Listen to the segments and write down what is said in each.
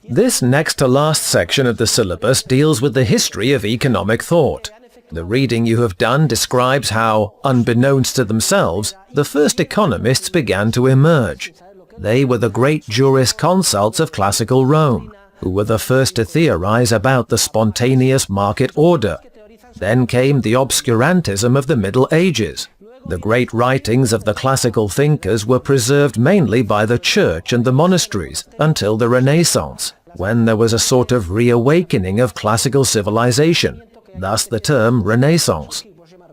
This next to last section of the syllabus deals with the history of economic thought. The reading you have done describes how, unbeknownst to themselves, the first economists began to emerge. They were the great jurisconsults of classical Rome, who were the first to theorize about the spontaneous market order. Then came the obscurantism of the Middle Ages. The great writings of the classical thinkers were preserved mainly by the church and the monasteries until the Renaissance, when there was a sort of reawakening of classical civilization, thus the term Renaissance.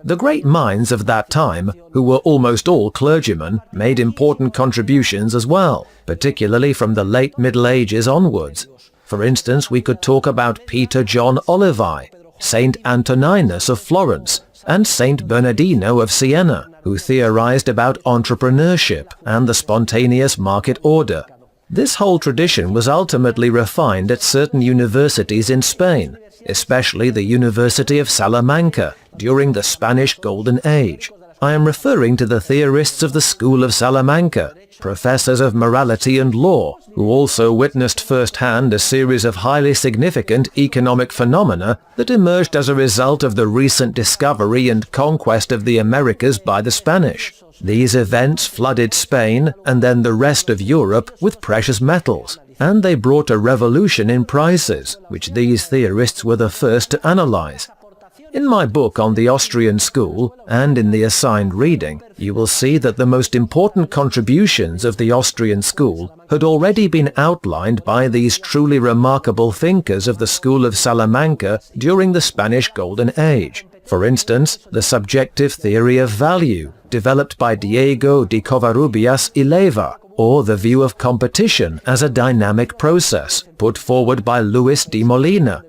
The great minds of that time, who were almost all clergymen, made important contributions as well, particularly from the late Middle Ages onwards. For instance, we could talk about Peter John Olivi, Saint Antoninus of Florence, and Saint Bernardino of Siena, who theorized about entrepreneurship and the spontaneous market order. This whole tradition was ultimately refined at certain universities in Spain, especially the University of Salamanca, during the Spanish Golden Age. I am referring to the theorists of the School of Salamanca, professors of morality and law, who also witnessed firsthand a series of highly significant economic phenomena that emerged as a result of the recent discovery and conquest of the Americas by the Spanish. These events flooded Spain and then the rest of Europe with precious metals, and they brought a revolution in prices, which these theorists were the first to analyze. In my book on the Austrian school, and in the assigned reading, you will see that the most important contributions of the Austrian school had already been outlined by these truly remarkable thinkers of the School of Salamanca during the Spanish Golden Age. For instance, the subjective theory of value, developed by Diego de Covarrubias y Leyva, or the view of competition as a dynamic process, put forward by Luis de Molina,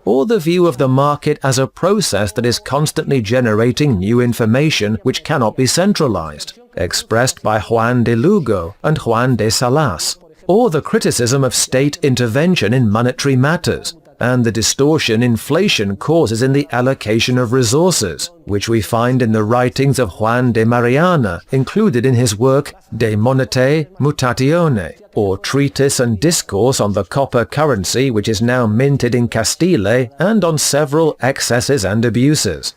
or the view of the market as a process that is constantly generating new information which cannot be centralized, expressed by Juan de Lugo and Juan de Salas, or the criticism of state intervention in monetary matters, and the distortion inflation causes in the allocation of resources, which we find in the writings of Juan de Mariana, included in his work De Monetae Mutatione, or Treatise and Discourse on the Copper Currency, which is now minted in Castile, and on several excesses and abuses.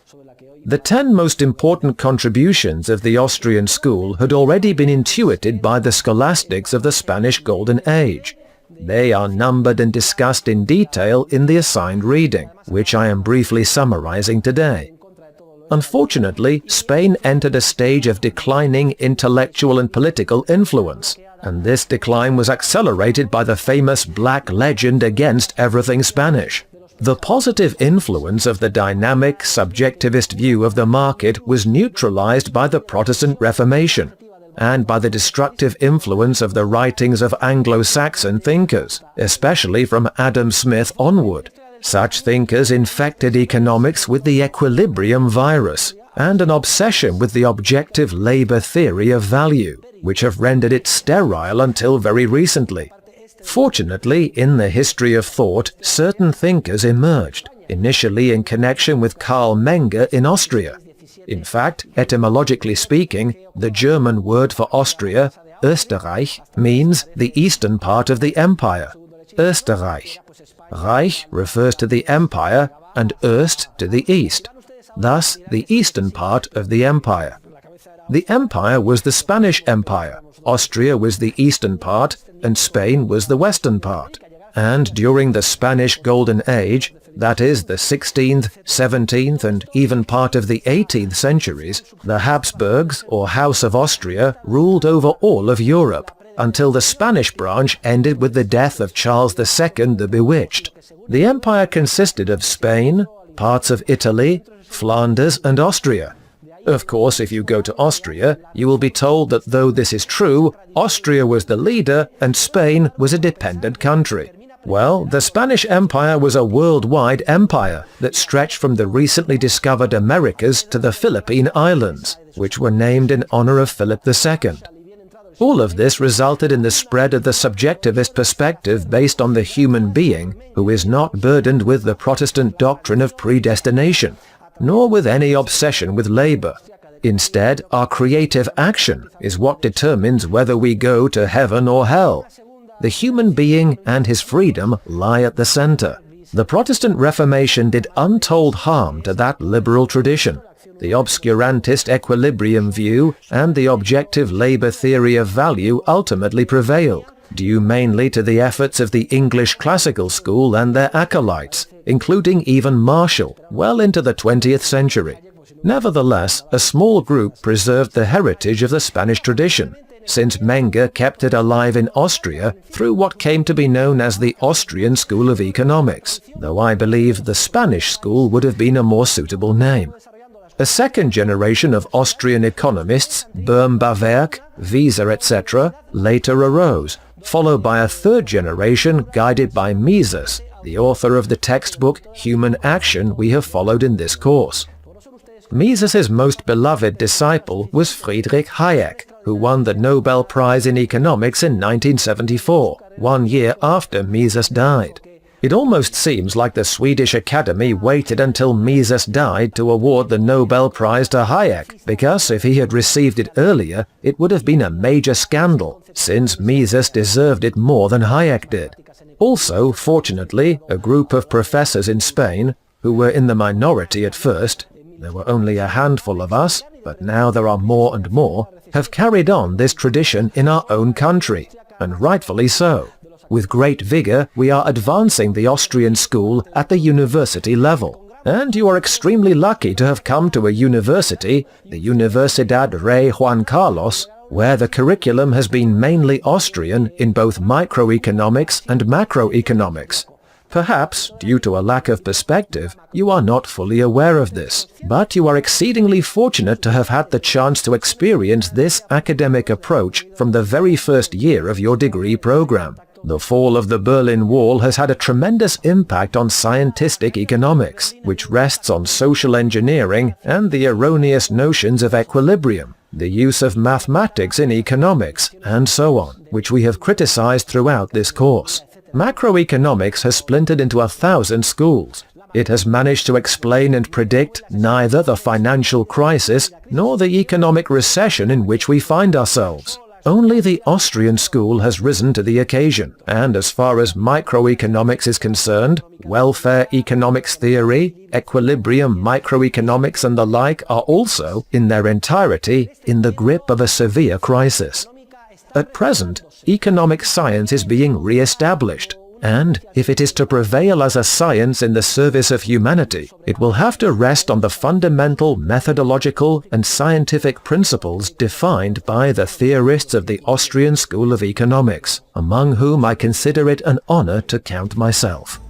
The 10 most important contributions of the Austrian school had already been intuited by the scholastics of the Spanish Golden Age. They are numbered and discussed in detail in the assigned reading, which I am briefly summarizing today. Unfortunately, Spain entered a stage of declining intellectual and political influence, and this decline was accelerated by the famous Black Legend against everything Spanish. The positive influence of the dynamic, subjectivist view of the market was neutralized by the Protestant Reformation, and by the destructive influence of the writings of Anglo-Saxon thinkers, especially from Adam Smith onward. Such thinkers infected economics with the equilibrium virus and an obsession with the objective labor theory of value, which have rendered it sterile until very recently. Fortunately, in the history of thought, certain thinkers emerged, initially in connection with Karl Menger in Austria. In fact, etymologically speaking, the German word for Austria, Österreich, means the eastern part of the empire, Österreich. Reich refers to the empire and Öst to the east, thus the eastern part of the empire. The empire was the Spanish Empire, Austria was the eastern part, and Spain was the western part. And during the Spanish Golden Age, that is, the 16th, 17th, and even part of the 18th centuries, the Habsburgs, or House of Austria, ruled over all of Europe, until the Spanish branch ended with the death of Charles II the Bewitched. The empire consisted of Spain, parts of Italy, Flanders, and Austria. Of course, if you go to Austria, you will be told that though this is true, Austria was the leader and Spain was a dependent country. Well, the Spanish Empire was a worldwide empire that stretched from the recently discovered Americas to the Philippine Islands, which were named in honor of Philip II. All of this resulted in the spread of the subjectivist perspective based on the human being, who is not burdened with the Protestant doctrine of predestination, nor with any obsession with labor. Instead, our creative action is what determines whether we go to heaven or hell. The human being and his freedom lie at the center. The Protestant Reformation did untold harm to that liberal tradition. The obscurantist equilibrium view and the objective labor theory of value ultimately prevailed, due mainly to the efforts of the English classical school and their acolytes, including even Marshall, well into the 20th century. Nevertheless, a small group preserved the heritage of the Spanish tradition, since Menger kept it alive in Austria through what came to be known as the Austrian School of Economics, though I believe the Spanish school would have been a more suitable name. A second generation of Austrian economists, Böhm-Bawerk, Wieser, etc., later arose, followed by a third generation guided by Mises, the author of the textbook Human Action we have followed in this course. Mises's most beloved disciple was Friedrich Hayek, who won the Nobel Prize in Economics in 1974, 1 year after Mises died. It almost seems like the Swedish Academy waited until Mises died to award the Nobel Prize to Hayek, because if he had received it earlier, it would have been a major scandal, since Mises deserved it more than Hayek did. Also, fortunately, a group of professors in Spain, who were in the minority at first, there were only a handful of us, but now there are more and more, have carried on this tradition in our own country, and rightfully so. With great vigor, we are advancing the Austrian school at the university level. And you are extremely lucky to have come to a university, the Universidad Rey Juan Carlos, where the curriculum has been mainly Austrian in both microeconomics and macroeconomics. Perhaps, due to a lack of perspective, you are not fully aware of this, but you are exceedingly fortunate to have had the chance to experience this academic approach from the very first year of your degree program. The fall of the Berlin Wall has had a tremendous impact on scientific economics, which rests on social engineering and the erroneous notions of equilibrium, the use of mathematics in economics, and so on, which we have criticized throughout this course. Macroeconomics has splintered into 1,000 schools. It has managed to explain and predict neither the financial crisis nor the economic recession in which we find ourselves. Only the Austrian school has risen to the occasion, and as far as microeconomics is concerned, welfare economics theory, equilibrium microeconomics and the like are also, in their entirety, in the grip of a severe crisis. At present, economic science is being re-established, and if it is to prevail as a science in the service of humanity, it will have to rest on the fundamental methodological and scientific principles defined by the theorists of the Austrian School of Economics, among whom I consider it an honor to count myself.